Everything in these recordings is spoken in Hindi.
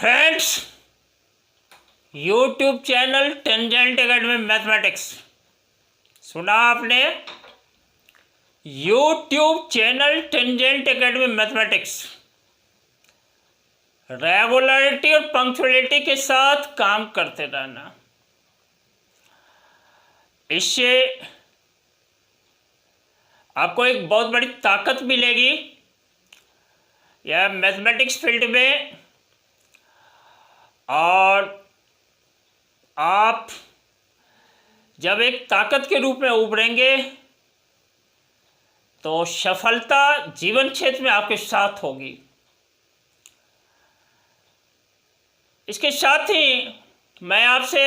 Friends, YouTube channel tangent academy mathematics सुना आपने? YouTube channel tangent academy mathematics regularity और पंक्चुअलिटी के साथ काम करते रहना। इससे आपको एक बहुत बड़ी ताकत मिलेगी यह मैथमेटिक्स फील्ड में, और आप जब एक ताकत के रूप में उभरेंगे तो सफलता जीवन क्षेत्र में आपके साथ होगी। इसके साथ ही मैं आपसे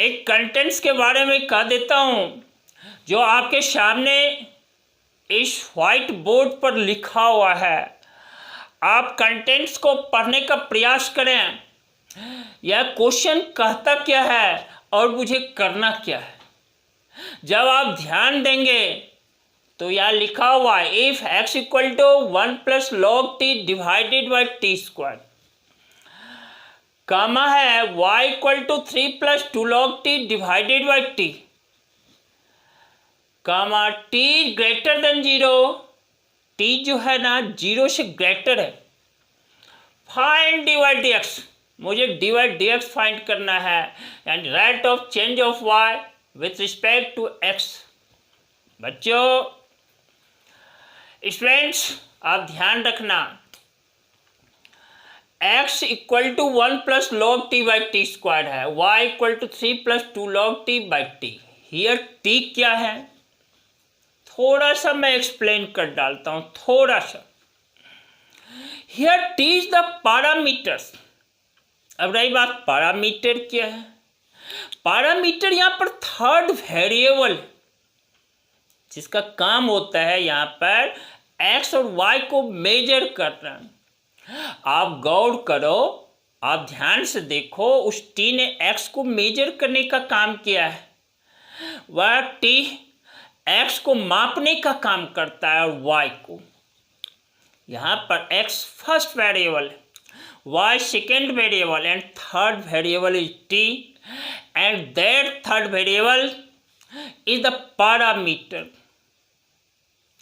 एक कंटेंट्स के बारे में कह देता हूं जो आपके सामने इस व्हाइट बोर्ड पर लिखा हुआ है। आप कंटेंट्स को पढ़ने का प्रयास करें। यह क्वेश्चन कहता क्या है और मुझे करना क्या है। जब आप ध्यान देंगे तो यह लिखा हुआ है if x equal to 1 plus log t divided by t square, comma है y equal to 3 plus 2 log t divided by t, comma t greater than 0, t जो है ना 0 से ग्रेटर है। फाइंड dy dx, मुझे dy dx फाइंड करना है, यानी rate of change of y with respect to x। बच्चों, स्टूडेंट्स, आप ध्यान रखना, x equal to 1 plus log t by t square है, y equal to 3 plus 2 log t by t. Here t क्या है थोड़ा सा मैं एक्सप्लेन कर डालता हूं, थोड़ा सा। Here t is the parameters. अब रही बात पैरामीटर क्या है। पैरामीटर यहां पर थर्ड वेरिएबल जिसका काम होता है यहां पर x और y को मेजर करना। आप गौर करो, आप ध्यान से देखो, उस t ने x को मेजर करने का काम किया है। वह t x को मापने का काम करता है और y को। यहाँ पर x first variable, y second variable and third variable is t, and that third variable is the parameter.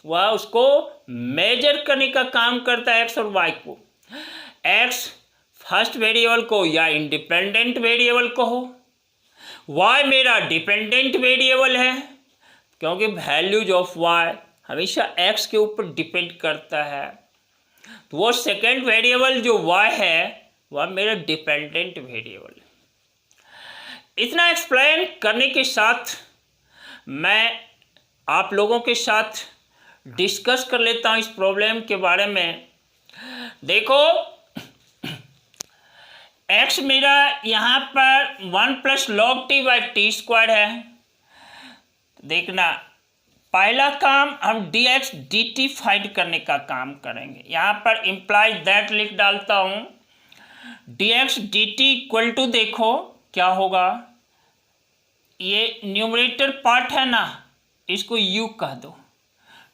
वह उसको मेजर करने का काम करता है x और y को। x फर्स्ट वेरिएबल को या इंडिपेंडेंट वेरिएबल को हो, y मेरा डिपेंडेंट वेरिएबल है क्योंकि वैल्यूज ऑफ y हमेशा x के ऊपर डिपेंड करता है। तो वो सेकेंड वेरिएबल जो y है वह मेरा डिपेंडेंट वेरिएबल है। इतना एक्सप्लेन करने के साथ मैं आप लोगों के साथ डिस्कस कर लेता हूँ इस प्रॉब्लम के बारे में। देखो, x मेरा यहाँ पर 1 plus log t by t square है। देखना, पहला काम हम dx dt फाइंड करने का काम करेंगे। यहाँ पर इम्प्लाइज दैट लिख डालता हूँ। dx dt इक्वल टू, देखो क्या होगा, ये न्यूमरेटर पार्ट है ना, इसको u कह दो,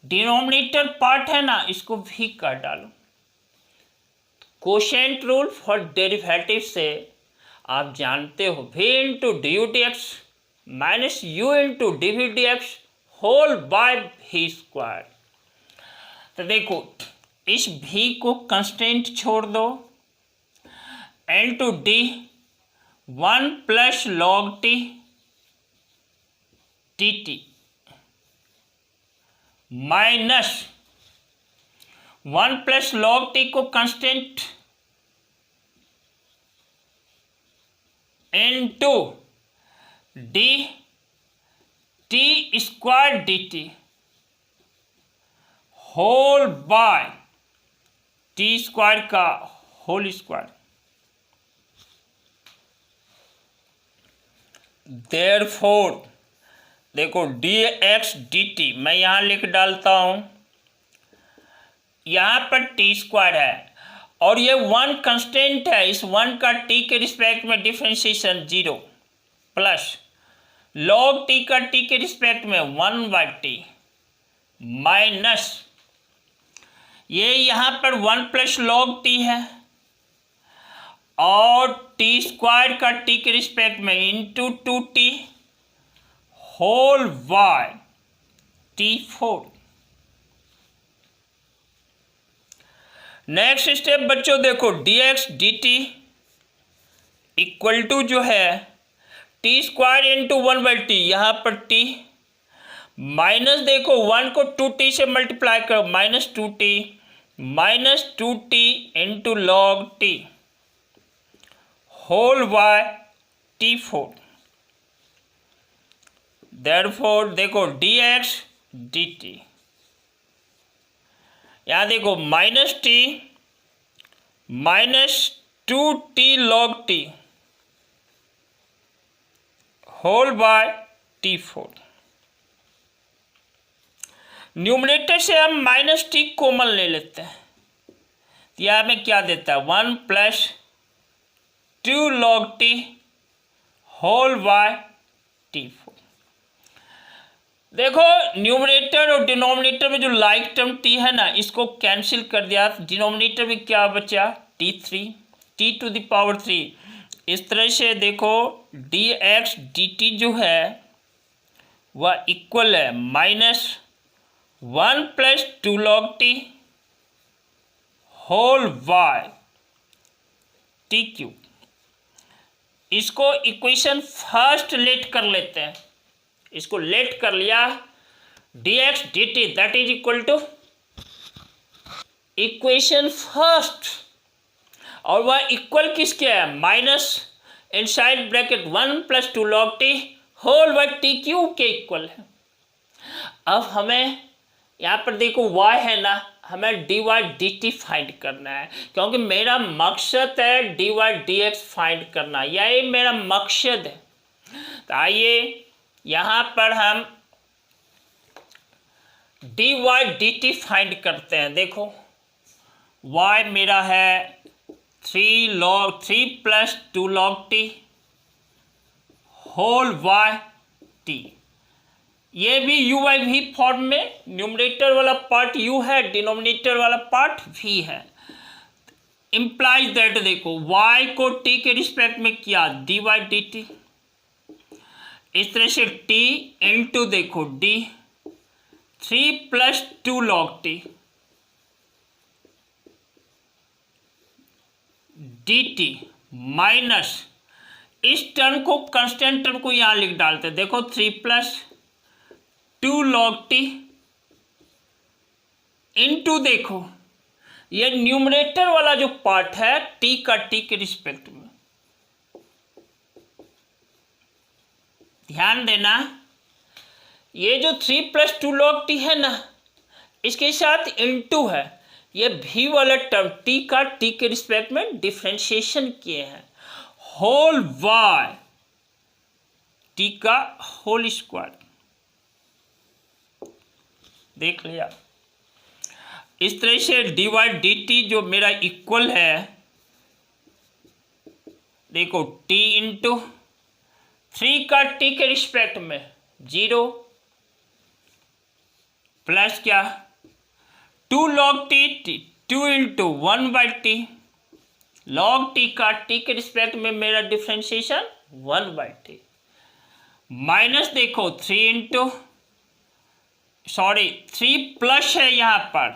डिनोमिनेटर पार्ट है ना, इसको v कह डालो। कोशेंट रूल फॉर डेरिवेटिव से आप जानते हो v into d u d x minus u into d v d x whole by v square. तो देखो, इस v को कंस्टेंट छोड़ दो, l to d 1 plus log t t t minus 1 plus log t को constant into d t square d t whole by t square का होल स्क्वायर। देयरफॉर देखो, डी एक्स डी टी मैं यहाँ लिख डालता हूँ, यहाँ पर टी स्क्वायर है और ये 1 कंस्टेंट है, इस 1 का टी के रिस्पेक्ट में डिफरेंशिएशन 0 प्लस लॉग टी का टी के रिस्पेक्ट में 1 बाई टी माइनस ये यहाँ पर 1 प्लस लॉग टी है और टी स्क्वायर का टी के रिस्पेक्ट में into 2t whole y t4। Next step बच्चों देखो dx dt इक्वल टू जो है टी स्क्वायर इंटू 1/t, यहाँ पर t माइनस देखो 1 को 2t से मल्टीप्लाई करो -2t into log t whole y t4। Therefore देखो dx dt, यहाँ देखो -t -2t log t whole by t4। Numerator से हम -t कॉमन ले लेते हैं, तो यहाँ में क्या देता है 1 + 2 log t whole by t4। देखो न्यूमरेटर और डिनोमिनेटर में जो लाइक टर्म t है ना, इसको कैंसिल कर दिया। डिनोमिनेटर में क्या बचा t3। इस तरह से देखो dx dt जो है वह इक्वल है -1 + 2 log t whole y t3। इसको इक्वेशन फर्स्ट लेट कर लेते हैं। इसको लेट कर लिया dx dt that is equal to equation first, और वह इक्वल किसके है minus inside bracket 1 + 2 log t whole by t³ के इक्वल है। अब हमें यहाँ पर देखो y है ना, हमें dy dt फाइंड करना है, क्योंकि मेरा मकसद है dy dx फाइंड करना, यही मेरा मकसद है। तो आइए यहाँ पर हम dy dt फाइंड करते हैं। देखो y मेरा है 3 + 2 log t whole y t। ये भी u/v फॉर्म में, न्यूमरेटर वाला पार्ट u है, डिनोमिनेटर वाला पार्ट v है। इम्प्लाइज दैट देखो y को t के रिस्पेक्ट में किया dy dt, इस तरह से t इंटू देखो d 3 + 2 log t dt minus इस टर्म को, कांस्टेंट टर्म को यहां लिख डालते हैं। देखो 3 + 2 log t इंटू देखो ये न्यूमरेटर वाला जो पार्ट है t का t के रिस्पेक्ट में, ध्यान देना ये जो 3 + 2 log t है ना, इसके साथ इंटू है, ये v वाला टर्म t का t के रिस्पेक्ट में डिफरेंशिएशन किए हैं होल y t का होल स्क्वायर। देख लिया। इस तरह से dy dt जो मेरा इक्वल है देखो t इंटू 3 का t के रिस्पेक्ट में 0 प्लस क्या 2 log t 2 into 1/t log t का t के रिस्पेक्ट में मेरा डिफरेंशिएशन 1/t माइनस देखो 3 प्लस है यहाँ पर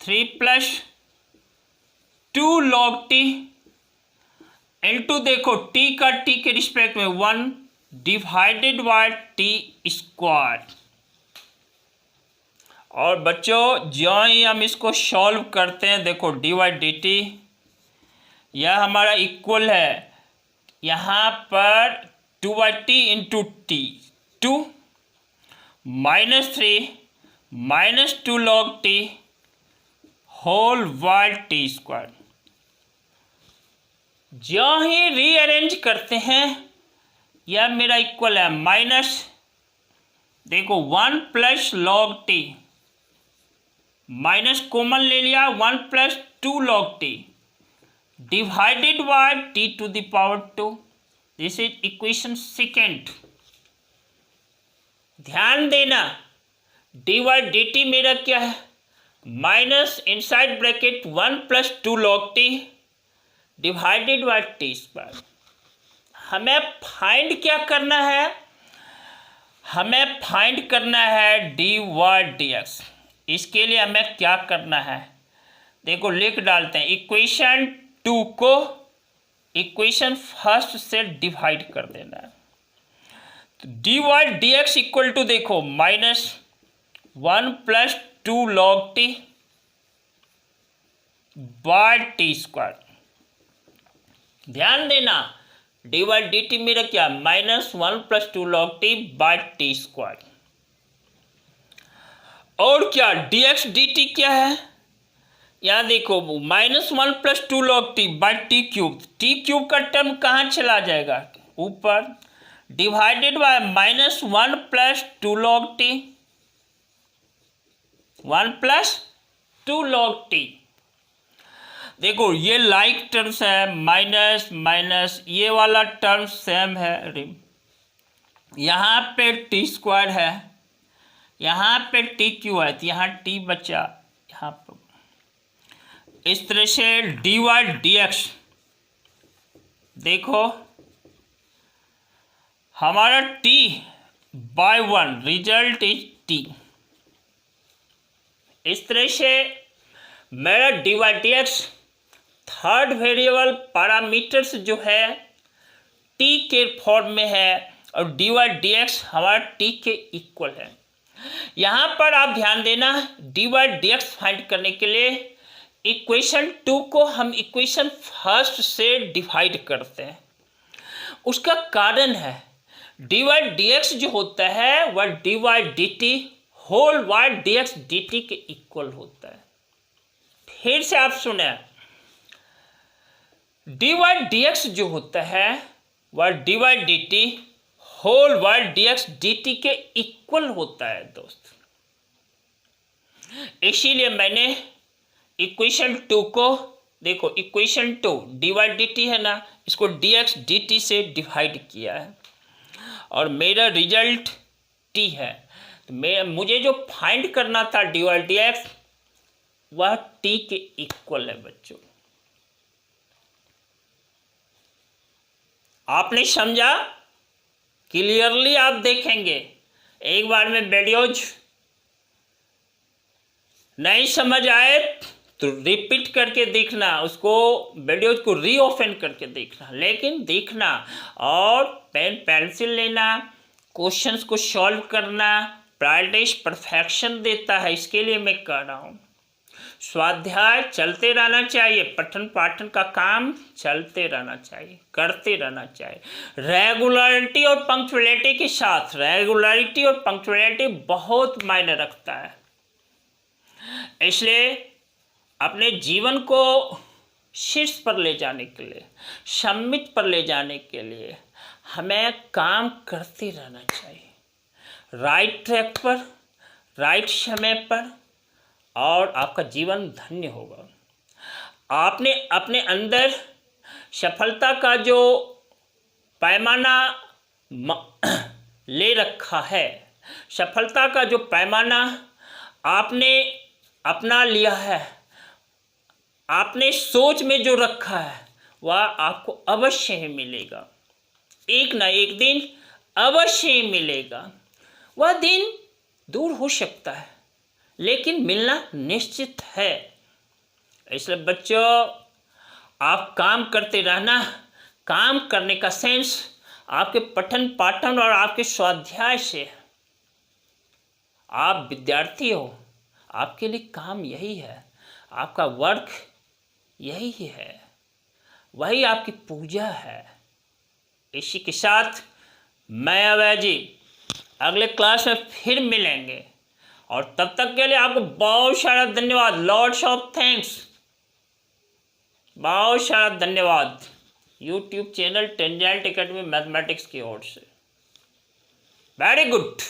3 + 2 log t इंटू देखो t का t के रिस्पेक्ट में 1 डिवाइडेड बाय t²। और बच्चों जो ही हम इसको सॉल्व करते हैं देखो dy dt यह हमारा इक्वल है यहाँ पर 2/t into t 2 -3 -2 log t whole y t²। जो ही रीअरेंज करते हैं यह मेरा इक्वल है माइनस देखो 1 + log t माइनस कॉमन ले लिया 1 + 2 log t divided by t²। This is equation second. ध्यान देना dy dt मेरा क्या है minus inside bracket 1 + 2 log t divided by t square. हमें फाइंड क्या करना है? हमें फाइंड करना है डी वाई डी एक्स। इसके लिए हमें क्या करना है? देखो लिख डालते हैं, इक्वेशन 2 को इक्वेशन फर्स्ट से डिवाइड कर देना है। तो d y d x equal to देखो -1 + 2 log t by t square. ध्यान देना, डी वाई डी टी मेरा क्या? -1 + 2 log t by t square. और क्या डी एक्स डी टी क्या है? यहाँ देखो -1 + 2 log t by t cube. T cube का टर्म कहाँ चला जाएगा? ऊपर, divided by -1 + 2 log t, 1 + 2 log t। देखो ये लाइक टर्म्स है, माइनस माइनस, ये वाला टर्म सेम है। यहाँ पे टी स्क्वायर है, यहाँ पे टी क्यू है, तो यहाँ टी बचा यहाँ पर। इस तरह से डी वाई डी एक्स देखो हमारा t बाय 1 रिजल्ट इज t। इस तरह से मेरा d y d x third variable parameters जो है t के फॉर्म में है और डी वाई डी एक्स हमारा t के इक्वल है। यहाँ पर आप ध्यान देना, d y d x find करने के लिए इक्वेशन 2 को हम इक्वेशन फर्स्ट से डिवाइड करते हैं। उसका कारण है डी वाई डी एक्स जो होता है वह d y d t whole y d x d t के इक्वल होता है। फिर से आप सुने, डी वाई डी एक्स जो होता है वह d y d t whole y d x d t के इक्वल होता है दोस्त। इसीलिए मैंने इक्वेशन 2 को देखो, equation 2 d y d t है ना, इसको डी एक्स डी टी से डिवाइड किया है और मेरा रिजल्ट t है। तो मुझे जो फाइंड करना था डी वाई डी एक्स वह t के इक्वल है बच्चों। आपने समझा? क्लियरली आप देखेंगे, एक बार में वीडियोज नहीं समझ आए तो रिपीट करके देखना, उसको वीडियोज को रीओपन करके देखना, लेकिन देखना और पेन पेंसिल लेना, क्वेश्चंस को सॉल्व करना। प्रैक्टिस परफेक्शन देता है, इसके लिए मैं कह रहा हूँ। स्वाध्याय चलते रहना चाहिए, पठन पाठन का काम चलते रहना चाहिए, करते रहना चाहिए। रेगुलरिटी और पंक्चुअलिटी के साथ, रेगुलरिटी और पंक्चुअलिटी बहुत मायने रखता है। इसलिए अपने जीवन को शीर्ष पर ले जाने के लिए, सम्मित पर ले जाने के लिए हमें काम करते रहना चाहिए, राइट ट्रैक पर, राइट समय पर, और आपका जीवन धन्य होगा। आपने अपने अंदर सफलता का जो पैमाना ले रखा है, सफलता का जो पैमाना आपने अपना लिया है, आपने सोच में जो रखा है, वह आपको अवश्य ही मिलेगा। एक ना एक दिन अवश्य ही मिलेगा। वह दिन दूर हो सकता है लेकिन मिलना निश्चित है। इसलिए बच्चों, आप काम करते रहना। काम करने का सेंस आपके पठन पाठन और आपके स्वाध्याय से। आप विद्यार्थी हो, आपके लिए काम यही है, आपका वर्क यही है, वही आपकी पूजा है। इसी के साथ मैं अवय जी अगले क्लास में फिर मिलेंगे, और तब तक के लिए आपको बहुत सारा धन्यवाद। लॉट्स ऑफ थैंक्स, बहुत सारा धन्यवाद YouTube channel tangent academy mathematics की ओर से। Very good.